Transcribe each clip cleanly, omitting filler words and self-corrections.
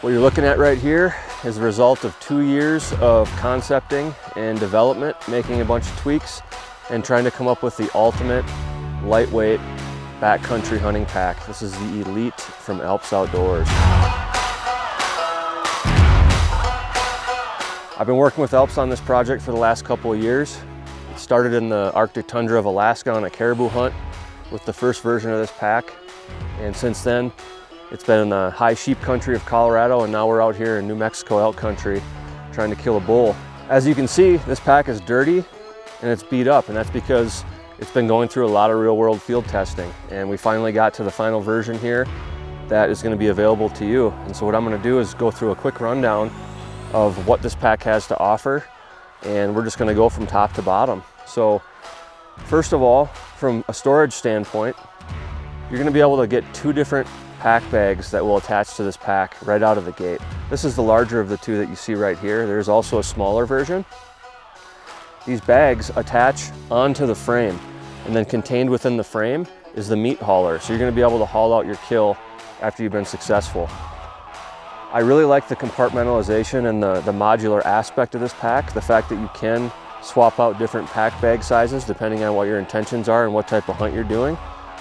What you're looking at right here is the result of 2 years of concepting and development, making a bunch of tweaks, and trying to come up with the ultimate lightweight backcountry hunting pack. This is the Elite from ALPS OutdoorZ. I've been working with ALPS on this project for the last couple of years. It started in the Arctic tundra of Alaska on a caribou hunt with the first version of this pack, and since then it's been in the high sheep country of Colorado, and now we're out here in New Mexico elk country trying to kill a bull. As you can see, this pack is dirty and it's beat up, and that's because it's been going through a lot of real-world field testing, and we finally got to the final version here that is going to be available to you. And so what I'm going to do is go through a quick rundown of what this pack has to offer, and we're just going to go from top to bottom. So first of all, from a storage standpoint, you're going to be able to get 2 different pack bags that will attach to this pack right out of the gate. This is the larger of the 2 that you see right here. There's also a smaller version. These bags attach onto the frame, and then contained within the frame is the meat hauler. So you're going to be able to haul out your kill after you've been successful. I really like the compartmentalization and the modular aspect of this pack. The fact that you can swap out different pack bag sizes depending on what your intentions are and what type of hunt you're doing.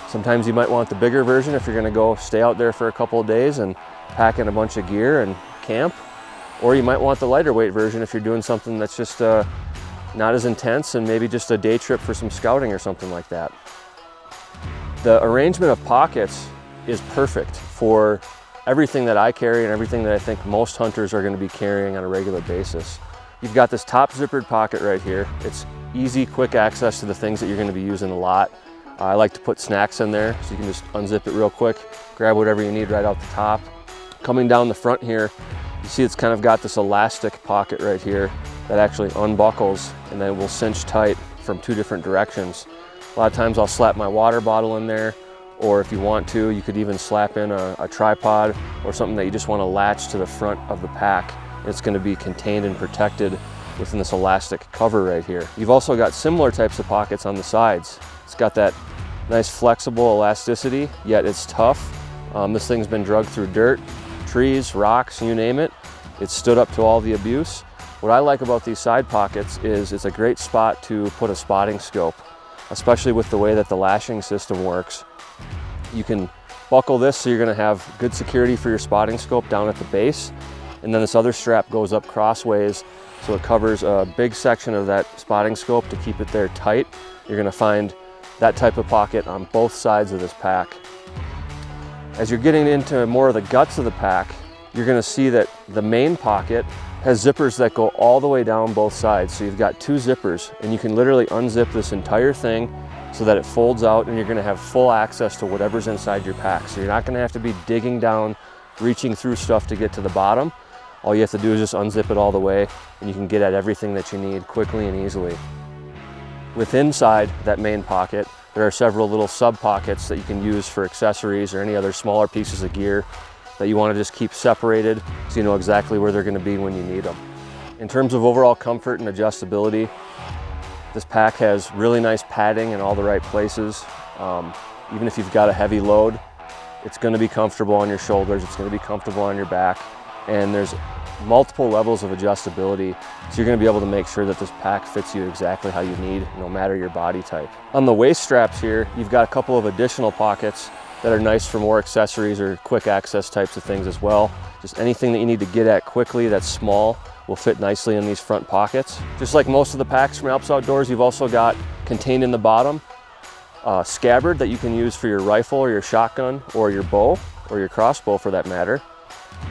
Sometimes you might want the bigger version if you're going to go stay out there for a couple of days and pack in a bunch of gear and camp. Or you might want the lighter weight version if you're doing something that's just not as intense and maybe just a day trip for some scouting or something like that. The arrangement of pockets is perfect for everything that I carry and everything that I think most hunters are going to be carrying on a regular basis. You've got this top zippered pocket right here. It's easy, quick access to the things that you're going to be using a lot. I like to put snacks in there, so you can just unzip it real quick, grab whatever you need right out the top. Coming down the front here, you see it's kind of got this elastic pocket right here that actually unbuckles and then will cinch tight from 2 different directions. A lot of times I'll slap my water bottle in there, or if you want to, you could even slap in a tripod or something that you just want to latch to the front of the pack. It's going to be contained and protected within this elastic cover right here. You've also got similar types of pockets on the sides. It's got that nice flexible elasticity, yet it's tough. This thing's been drugged through dirt, trees, rocks, you name it. It's stood up to all the abuse. What I like about these side pockets is it's a great spot to put a spotting scope, especially with the way that the lashing system works. You can buckle this so you're going to have good security for your spotting scope down at the base, and then this other strap goes up crossways so it covers a big section of that spotting scope to keep it there tight. You're going to find that type of pocket on both sides of this pack. As you're getting into more of the guts of the pack, you're going to see that the main pocket has zippers that go all the way down both sides. So you've got 2 zippers, and you can literally unzip this entire thing so that it folds out, and you're going to have full access to whatever's inside your pack. So you're not going to have to be digging down, reaching through stuff to get to the bottom. All you have to do is just unzip it all the way, and you can get at everything that you need quickly and easily. Within that main pocket, there are several little sub pockets that you can use for accessories or any other smaller pieces of gear that you want to just keep separated so you know exactly where they're going to be when you need them. In terms of overall comfort and adjustability, this pack has really nice padding in all the right places. Even if you've got a heavy load, it's going to be comfortable on your shoulders, it's going to be comfortable on your back, and there's multiple levels of adjustability, so you're going to be able to make sure that this pack fits you exactly how you need, no matter your body type. On the waist straps here, you've got a couple of additional pockets that are nice for more accessories or quick access types of things as well. Just anything that you need to get at quickly that's small will fit nicely in these front pockets. Just like most of the packs from ALPS OutdoorZ, you've also got contained in the bottom a scabbard that you can use for your rifle or your shotgun or your bow or your crossbow for that matter,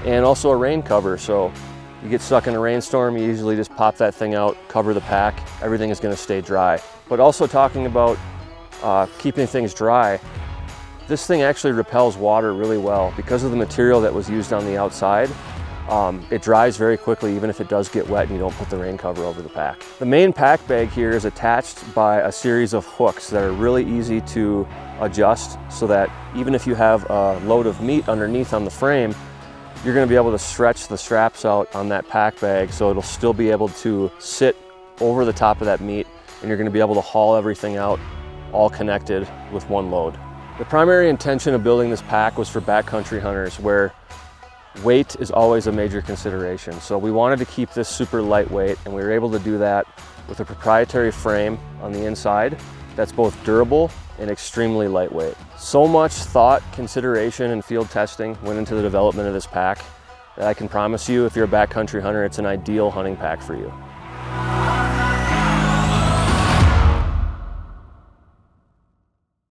and also a rain cover. So you get stuck in a rainstorm, you usually just pop that thing out, cover the pack, everything is going to stay dry. But also talking about keeping things dry, this thing actually repels water really well because of the material that was used on the outside. It dries very quickly even if it does get wet and you don't put the rain cover over the pack. The main pack bag here is attached by a series of hooks that are really easy to adjust, so that even if you have a load of meat underneath on the frame, you're going to be able to stretch the straps out on that pack bag so it'll still be able to sit over the top of that meat, and you're going to be able to haul everything out all connected with one load. The primary intention of building this pack was for backcountry hunters, where weight is always a major consideration. So we wanted to keep this super lightweight, and we were able to do that with a proprietary frame on the inside that's both durable and extremely lightweight. So much thought, consideration, and field testing went into the development of this pack that I can promise you, if you're a backcountry hunter, it's an ideal hunting pack for you.